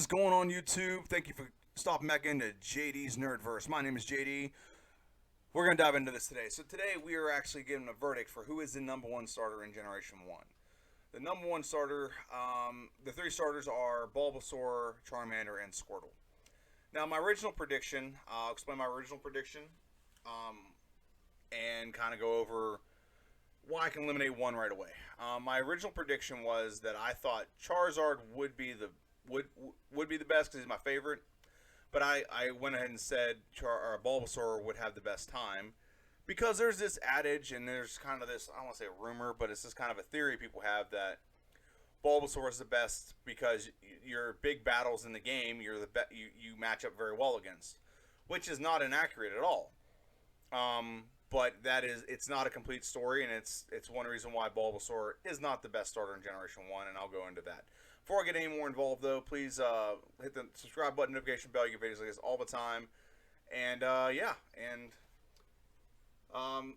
is going on YouTube? Thank you for stopping back into JD's NerdVerse. My name is JD. We're going to dive into this today. So today we are actually giving a verdict for who is the number one starter in Generation 1. The number one starter, the three starters are Bulbasaur, Charmander, and Squirtle. Now my original prediction, I'll explain my original prediction and kind of go over why I can eliminate one right away. My original prediction was that I thought Charizard would be the best because he's my favorite, but I went ahead and said Bulbasaur would have the best time because there's this adage and there's kind of this, I don't want to say a rumor, but it's just kind of a theory people have that Bulbasaur is the best because your big battles in the game you match up very well against, which is not inaccurate at all. But it's not a complete story, and it's one reason why Bulbasaur is not the best starter in Generation 1, and I'll go into that. Before I get any more involved, though, please hit the subscribe button, notification bell. You get videos like this all the time. And,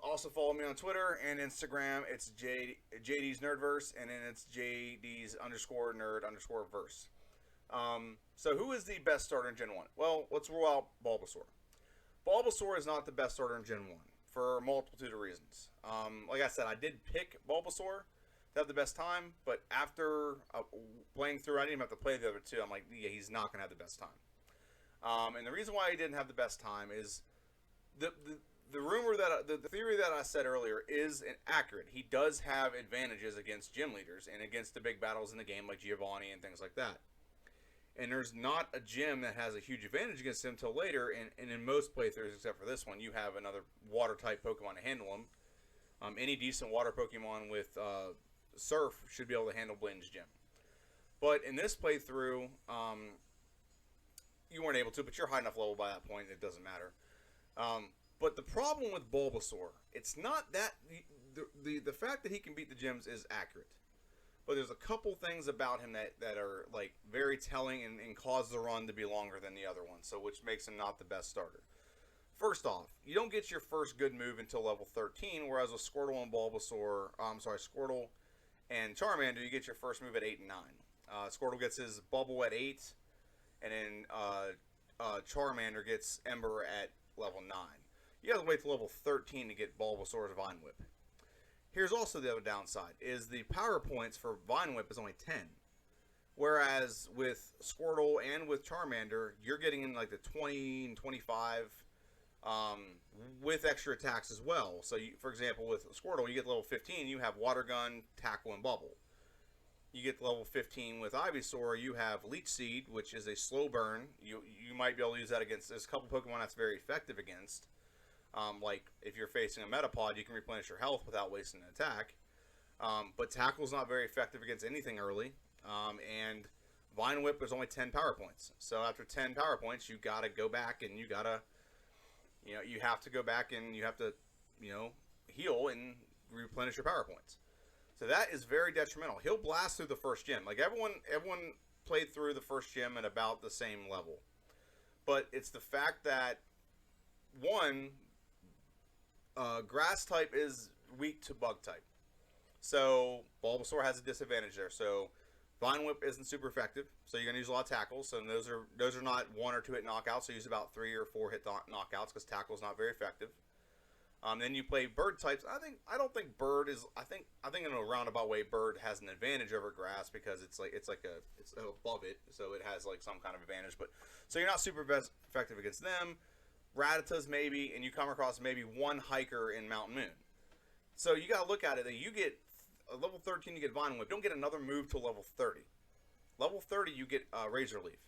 also follow me on Twitter and Instagram. It's JD's NerdVerse, and then it's JD's _nerd_verse. So who is the best starter in Gen 1? Well, let's rule out Bulbasaur. Bulbasaur is not the best starter in Gen 1 for a multitude of reasons. Like I said, I did pick Bulbasaur to have the best time, but after playing through, I didn't even have to play the other two. I'm like, yeah, he's not going to have the best time. And the reason why he didn't have the best time is the rumor that the theory that I said earlier is accurate. He does have advantages against gym leaders and against the big battles in the game like Giovanni and things like that. And there's not a gym that has a huge advantage against him until later. And in most playthroughs, except for this one, you have another water-type Pokemon to handle him. Any decent water Pokemon with Surf should be able to handle Blaine's gym. But in this playthrough, you weren't able to, but you're high enough level by that point, it doesn't matter. But the problem with Bulbasaur, it's not that... The fact that he can beat the gyms is accurate. But there's a couple things about him that are like very telling and cause the run to be longer than the other one, so which makes him not the best starter. First off, you don't get your first good move until level 13, whereas with Squirtle and Squirtle and Charmander, you get your first move at 8 and 9. Squirtle gets his Bubble at 8, and then Charmander gets Ember at level 9. You have to wait till level 13 to get Bulbasaur's Vine Whip. Here's also the other downside, is the power points for Vine Whip is only 10. Whereas with Squirtle and with Charmander, you're getting in like the 20 and 25 with extra attacks as well. So, for example, with Squirtle, you get level 15, you have Water Gun, Tackle, and Bubble. You get level 15 with Ivysaur, you have Leech Seed, which is a slow burn. You might be able to use that against, there's a couple Pokemon that's very effective against. Like, if you're facing a Metapod, you can replenish your health without wasting an attack. But Tackle's not very effective against anything early. And Vine Whip, there's only 10 power points. So after 10 power points, you gotta go back and you gotta, you have to go back and you have to, heal and replenish your power points. So that is very detrimental. He'll blast through the first gym. Like, everyone played through the first gym at about the same level. But it's the fact that, one, Grass type is weak to Bug type. So Bulbasaur has a disadvantage there. So Vine Whip isn't super effective. So you're going to use a lot of tackles. So those are not 1 or 2 hit knockouts. So use about 3 or 4 hit knockouts because tackle is not very effective. Then you play Bird types. I don't think Bird is. I think in a roundabout way, Bird has an advantage over Grass because it's above it, so it has like some kind of advantage. But so you're not super effective against them. Rattatas maybe, and you come across maybe one hiker in Mountain Moon. So you got to look at it that you get level 13, you get Vine Whip. Don't get another move till level 30. Level 30, you get Razor Leaf.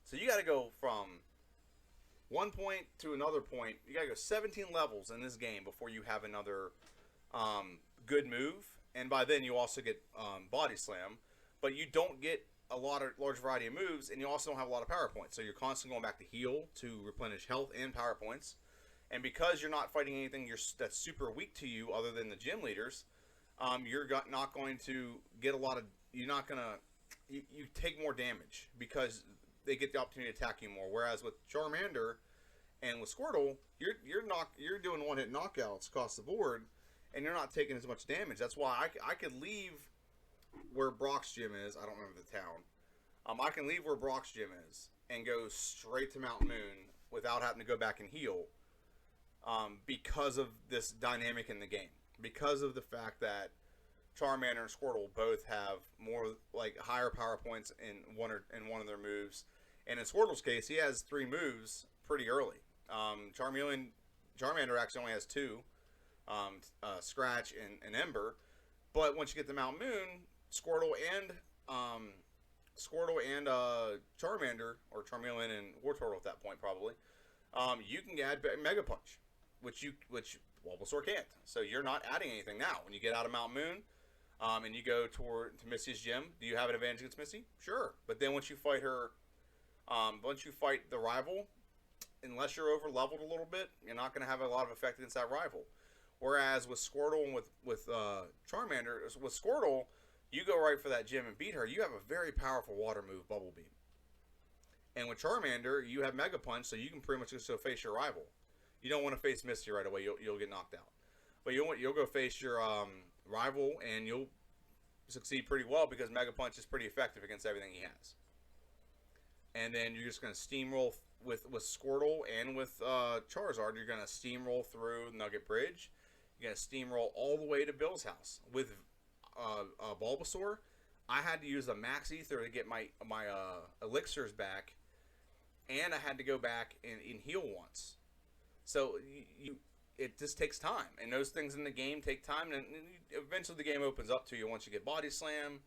So you got to go from one point to another point. You got to go 17 levels in this game before you have another good move. And by then, you also get Body Slam. But you don't get a large variety of moves, and you also don't have a lot of power points. So you're constantly going back to heal to replenish health and power points. And because you're not fighting anything that's super weak to you other than the gym leaders, you're not going to get a lot of. You're not going to. You take more damage because they get the opportunity to attack you more. Whereas with Charmander and with Squirtle, you're doing one-hit knockouts across the board, and you're not taking as much damage. That's why I could leave where Brock's gym is. I don't remember the town. I can leave where Brock's gym is and go straight to Mount Moon without having to go back and heal, because of this dynamic in the game. Because of the fact that Charmander and Squirtle both have more like higher power points in one of their moves, and in Squirtle's case, he has 3 moves pretty early. Charmander actually only has 2, Scratch and Ember, but once you get to Mount Moon, Squirtle and Charmander, or Charmeleon and Wartortle at that point probably, you can add Mega Punch, which Bulbasaur can't. So you're not adding anything now. When you get out of Mount Moon, and you go to Missy's gym, do you have an advantage against Missy? Sure. But then once you fight her, once you fight the rival, unless you're over leveled a little bit, you're not going to have a lot of effect against that rival. Whereas with Squirtle and with Charmander, with Squirtle, you go right for that gym and beat her. You have a very powerful water move, Bubble Beam. And with Charmander, you have Mega Punch, so you can pretty much just go face your rival. You don't want to face Misty right away; you'll get knocked out. But you'll go face your rival, and you'll succeed pretty well because Mega Punch is pretty effective against everything he has. And then you're just going to steamroll with Squirtle and with Charizard. You're going to steamroll through Nugget Bridge. You're going to steamroll all the way to Bill's house. With Bulbasaur, I had to use a Max Ether to get my elixirs back, and I had to go back and heal once. So it just takes time, and those things in the game take time, and eventually the game opens up to you once you get Body Slam.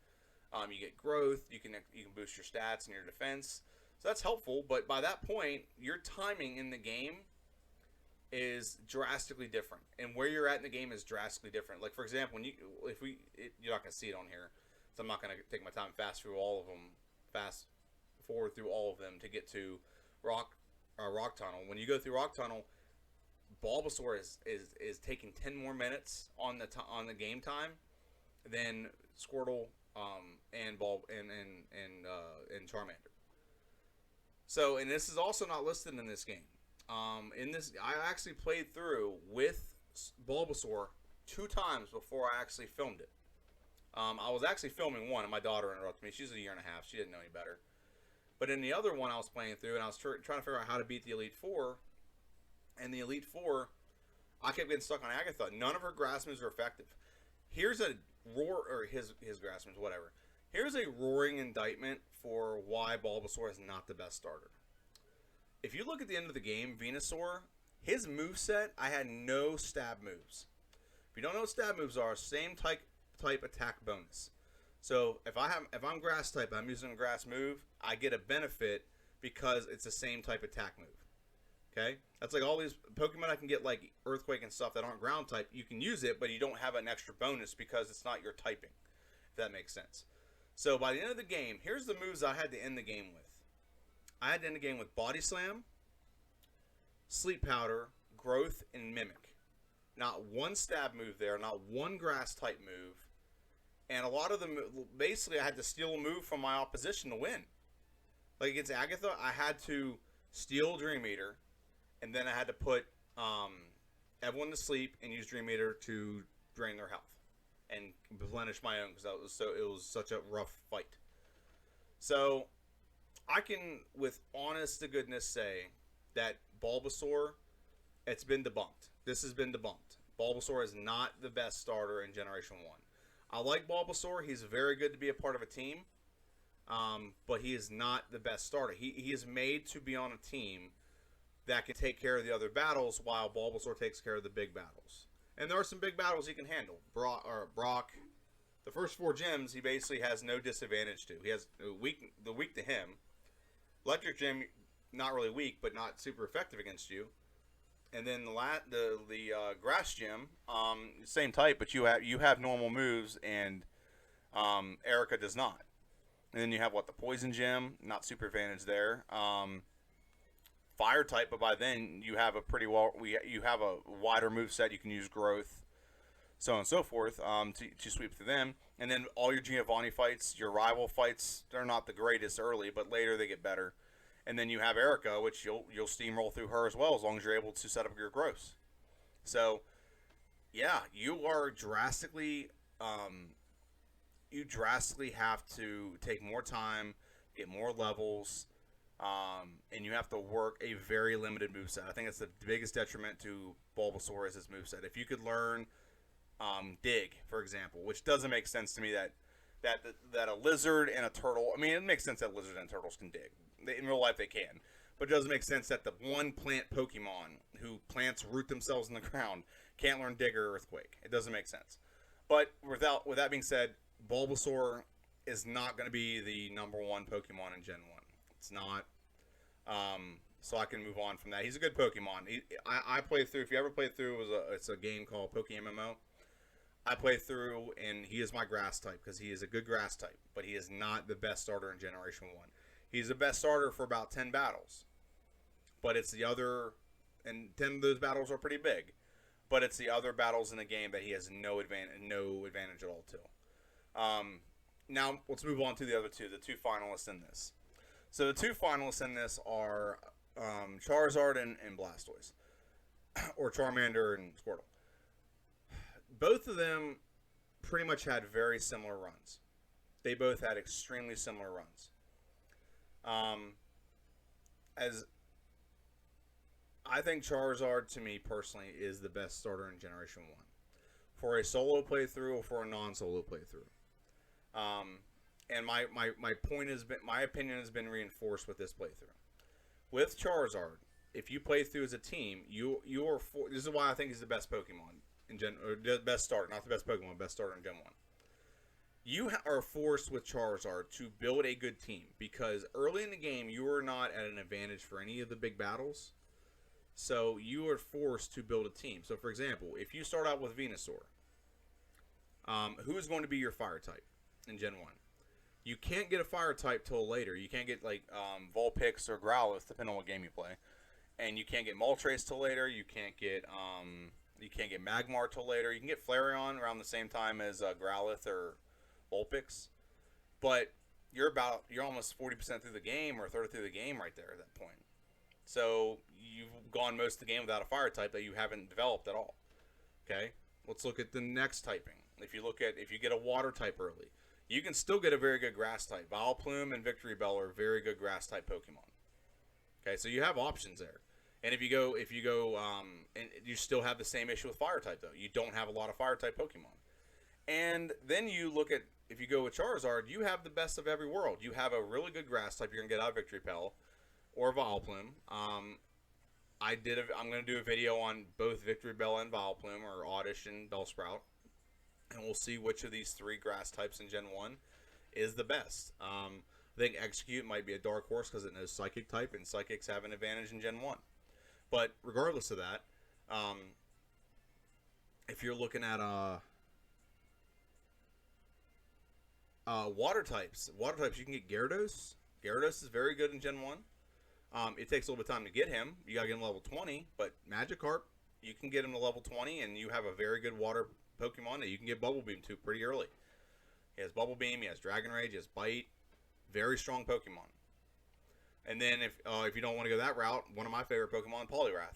You get growth. You can boost your stats and your defense, so that's helpful. But by that point, your timing in the game is drastically different, and where you're at in the game is drastically different. Like for example, you're not gonna see it on here, so I'm not gonna take my time fast forward through all of them to get to Rock Tunnel. When you go through Rock Tunnel, Bulbasaur is taking 10 more minutes on the game time than Squirtle and Charmander. So, and this is also not listed in this game. In this, I actually played through with Bulbasaur 2 times before I actually filmed it. I was actually filming one, and my daughter interrupted me. She's a year and a half. She didn't know any better. But in the other one I was playing through, and I was trying to figure out how to beat the Elite Four. And the Elite Four, I kept getting stuck on Agatha. None of her grass moves were effective. Here's a his grass moves, whatever. Here's a roaring indictment for why Bulbasaur is not the best starter. If you look at the end of the game, Venusaur, his moveset, I had no stab moves. If you don't know what stab moves are, same type attack bonus. So if I'm grass type, I'm using a grass move, I get a benefit because it's the same type attack move. Okay? That's like all these Pokemon I can get like Earthquake and stuff that aren't ground type. You can use it, but you don't have an extra bonus because it's not your typing. If that makes sense. So by the end of the game, here's the moves I had to end the game with. I had to end the game with Body Slam, Sleep Powder, Growth, and Mimic. Not one stab move there, not one grass type move. And a lot of them, basically I had to steal a move from my opposition to win. Like against Agatha, I had to steal Dream Eater, and then I had to put everyone to sleep and use Dream Eater to drain their health and replenish my own because it was such a rough fight. So I can, with honest to goodness, say that Bulbasaur, it's been debunked. This has been debunked. Bulbasaur is not the best starter in Generation 1. I like Bulbasaur. He's very good to be a part of a team. But he is not the best starter. He is made to be on a team that can take care of the other battles while Bulbasaur takes care of the big battles. And there are some big battles he can handle. Brock, the first 4 gyms, he basically has no disadvantage to. He has the weak to him. Electric Gym, not really weak, but not super effective against you. And then the Grass Gym, same type, but you have normal moves, and Erica does not. And then you have the Poison Gym, not super advantage there. Fire type, but by then you have you have a wider move set. You can use Growth, so on and so forth, to sweep through them. And then all your Giovanni fights, your rival fights, they're not the greatest early, but later they get better. And then you have Erica, which you'll steamroll through her as well, as long as you're able to set up your growth. So, yeah, you are drastically, you drastically have to take more time get more levels, and you have to work a very limited moveset. I think it's the biggest detriment to Bulbasaur is his moveset. If you could learn Dig, for example, which doesn't make sense to me that a lizard and a turtle. I mean, it makes sense that lizards and turtles can dig. In real life, they can. But it doesn't make sense that the one plant Pokemon who plants root themselves in the ground can't learn Dig or Earthquake. It doesn't make sense. But with that being said, Bulbasaur is not going to be the number one Pokemon in Gen 1. It's not. So I can move on from that. He's a good Pokemon. I played through. If you ever played through, it's a game called PokeMMO. I played through, and he is my grass type because he is a good grass type, but he is not the best starter in Generation 1. He's the best starter for about 10 battles. But it's the other, and 10 of those battles are pretty big, but it's the other battles in the game that he has no advantage at all to. Now, let's move on to the other two, the two finalists in this. So the two finalists in this are Charizard and Blastoise, or Charmander and Squirtle. Both of them pretty much had very similar runs. They both had extremely similar runs. As I think Charizard, to me personally, is the best starter in Generation 1. For a solo playthrough or for a non-solo playthrough. And my point has been, my opinion has been reinforced with this playthrough. With Charizard, if you play through as a team, you are this is why I think he's the best Pokemon. Or the best starter, not the best Pokemon, best starter in Gen 1. You are forced with Charizard to build a good team because early in the game you are not at an advantage for any of the big battles. So you are forced to build a team. So for example, if you start out with Venusaur, who is going to be your fire type in Gen 1? You can't get a fire type till later. You can't get like Vulpix or Growlithe, depending on what game you play. And you can't get Moltres till later. You can't get Magmar till later. You can get Flareon around the same time as Growlithe or Vulpix. But you're almost 40% through the game or a third through the game right there at that point. So you've gone most of the game without a fire type that you haven't developed at all. Okay? Let's look at the next typing. If you get a water type early, you can still get a very good grass type. Vileplume and Victory Bell are very good grass type Pokemon. Okay, so you have options there. And if you go, and you still have the same issue with fire type though. You don't have a lot of fire type Pokemon. And then you look at, if you go with Charizard, you have the best of every world. You have a really good grass type you're gonna get out of Victory Bell or Vileplume. I'm gonna do a video on both Victory Bell and Vileplume, or Oddish and Bellsprout, and we'll see which of these three grass types in Gen 1 is the best. I think Execute might be a dark horse because it knows Psychic type, and Psychics have an advantage in Gen 1. But regardless of that, if you're looking at water types, you can get Gyarados. Gyarados is very good in Gen 1. It takes a little bit of time to get him. You gotta get him level 20, but Magikarp, you can get him to level 20, and you have a very good water Pokemon that you can get Bubble Beam to pretty early. He has Bubble Beam, he has Dragon Rage, he has Bite. Very strong Pokemon. And then if you don't want to go that route, one of my favorite Pokemon, Poliwrath.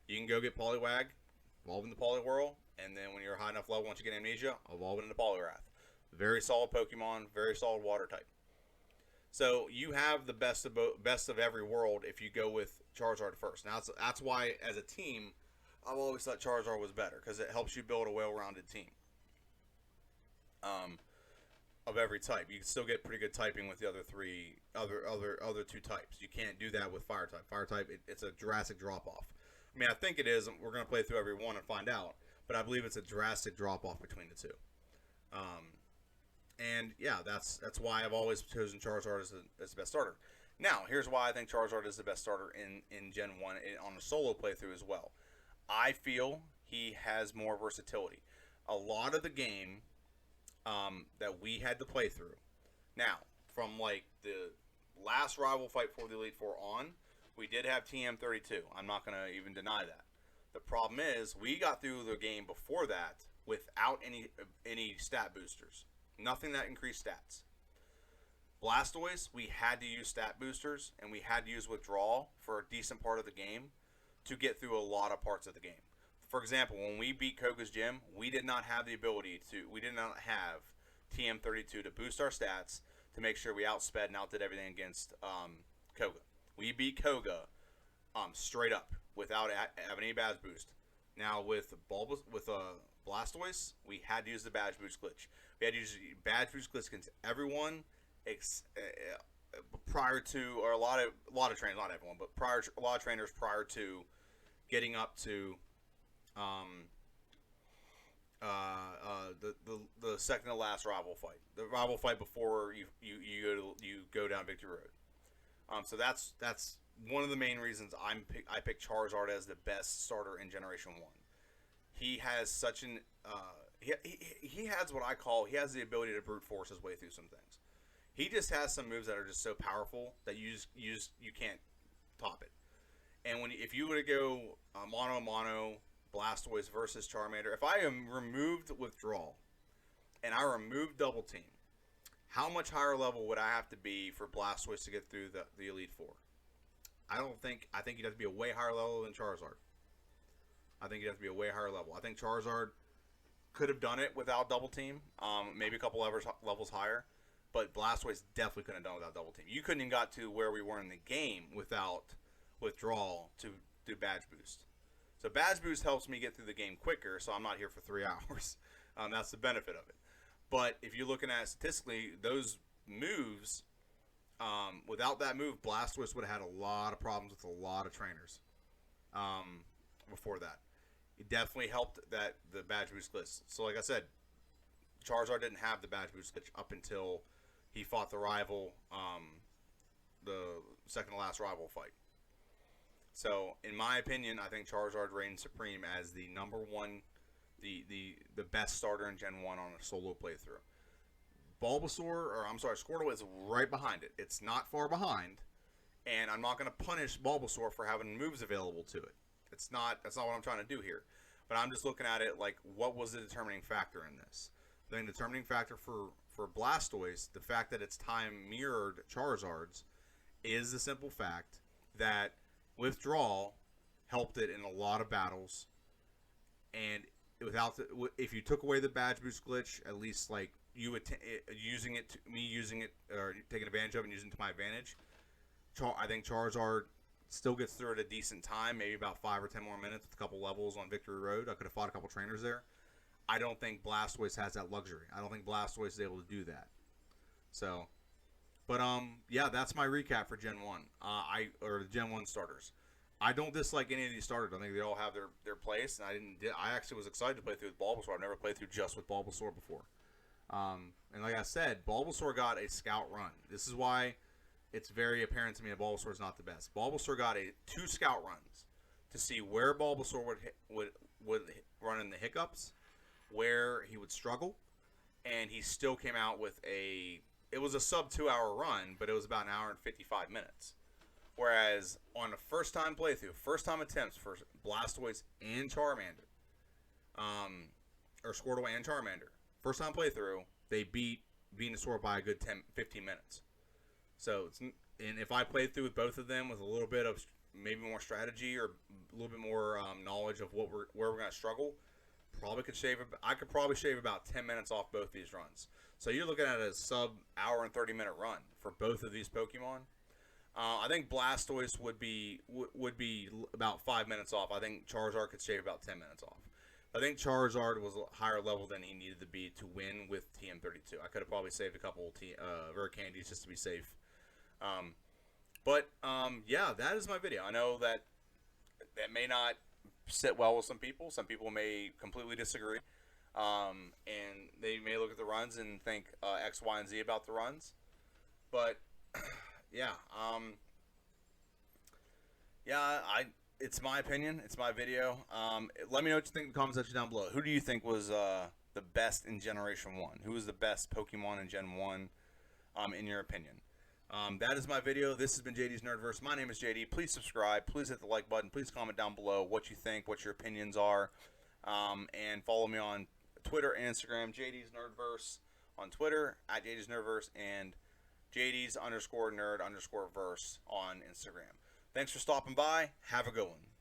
You can go get Poliwag, evolve into Poliwhirl, and then when you're a high enough level, once you get Amnesia, evolve it into Poliwrath. Very solid Pokemon, very solid water type. So you have the best of every world if you go with Charizard first. Now that's why, as a team, I've always thought Charizard was better because it helps you build a well-rounded team. Of every type, you can still get pretty good typing with the other two types. You can't do that with fire type. Fire type, it's a drastic drop off. I mean, I think it is. We're going to play through every one and find out, but I believe it's a drastic drop off between the two. And yeah, that's why I've always chosen Charizard as the best starter. Now, here's why I think Charizard is the best starter in Gen 1 on a solo playthrough as well. I feel he has more versatility. A lot of the game that we had to play through. Now, from like the last rival fight for the Elite Four on, we did have TM32. I'm not going to even deny that. The problem is, we got through the game before that without any stat boosters. Nothing that increased stats. Blastoise, we had to use stat boosters, and we had to use withdrawal for a decent part of the game to get through a lot of parts of the game. For example, when we beat Koga's Gym, we did not have the ability to, we did not have TM32 to boost our stats to make sure we outsped and outdid everything against Koga. We beat Koga straight up without having any badge boost. Now with Blastoise, we had to use the badge boost glitch. We had to use badge boost glitch against everyone prior to, or a lot of trainers, not everyone, but a lot of trainers prior to getting up to the second to last rival fight. The rival fight before you go down Victory Road. So that's one of the main reasons I picked Charizard as the best starter in Generation 1. He has such an he has what I call, he has the ability to brute force his way through some things. He just has some moves that are just so powerful that you can't top it. And if you were to go mono a mono Blastoise versus Charmander, if I am removed withdrawal and I remove double team, how much higher level would I have to be for Blastoise to get through the Elite Four? I think you'd have to be a way higher level than Charizard. I think you'd have to be a way higher level. I think Charizard could have done it without double team, maybe a couple levels higher, but Blastoise definitely couldn't have done it without double team. You couldn't even got to where we were in the game without withdrawal to do badge boost. So badge boost helps me get through the game quicker, so I'm not here for 3 hours. That's the benefit of it. But if you're looking at it statistically, those moves, without that move, Blastoise would have had a lot of problems with a lot of trainers before that. It definitely helped that the badge boost glitch. So like I said, Charizard didn't have the badge boost glitch up until he fought the rival, the second to last rival fight. So in my opinion, I think Charizard reigns supreme as the number one, the best starter in Gen 1 on a solo playthrough. Squirtle is right behind it. It's not far behind, and I'm not going to punish Bulbasaur for having moves available to it. That's not what I'm trying to do here. But I'm just looking at it like, what was the determining factor in this? The determining factor for Blastoise, the fact that its time mirrored Charizard's, is the simple fact that withdrawal helped it in a lot of battles, and if you took away the badge boost glitch, at least like using it or taking advantage of it and using it to my advantage, I think Charizard still gets through at a decent time, maybe about 5 or 10 more minutes with a couple levels on Victory Road. I could have fought a couple trainers there. I don't think Blastoise has that luxury. I don't think Blastoise is able to do that. So, but yeah, that's my recap for Gen 1. Or the Gen 1 starters. I don't dislike any of these starters. I think they all have their place, and I actually was excited to play through with Bulbasaur. I've never played through just with Bulbasaur before. And like I said, Bulbasaur got a scout run. This is why it's very apparent to me that Bulbasaur is not the best. Bulbasaur got 2 scout runs to see where Bulbasaur would run in the hiccups, where he would struggle, and he still came out with it was a sub 2 hour run, but it was about an hour and 55 minutes. Whereas on a first time playthrough, first time attempts for Blastoise and Charmander, or Squirtle and Charmander, first time playthrough, they beat Venusaur by a good 15 minutes. So, and if I played through with both of them with a little bit of maybe more strategy or a little bit more knowledge of where we're going to struggle, I could probably shave about 10 minutes off both these runs. So you're looking at a sub hour and 30 minute run for both of these Pokemon. I think Blastoise would be about 5 minutes off. I think Charizard could shave about 10 minutes off. I think Charizard was a higher level than he needed to be to win with TM32. I could have probably saved a couple rare candies just to be safe. Yeah, that is my video. I know that may not sit well with some people. Some people may completely disagree. And they may look at the runs and think X, Y, and Z about the runs. But yeah, it's my opinion. It's my video. Let me know what you think in the comment section down below. Who do you think was the best in Generation 1? Who was the best Pokemon in Gen 1, in your opinion? That is my video. This has been JD's NerdVerse. My name is JD. Please subscribe. Please hit the like button. Please comment down below what you think, what your opinions are. And follow me on Twitter and Instagram, JD's NerdVerse on Twitter, at JD's NerdVerse, and JD's _nerd_verse on Instagram. Thanks for stopping by. Have a good one.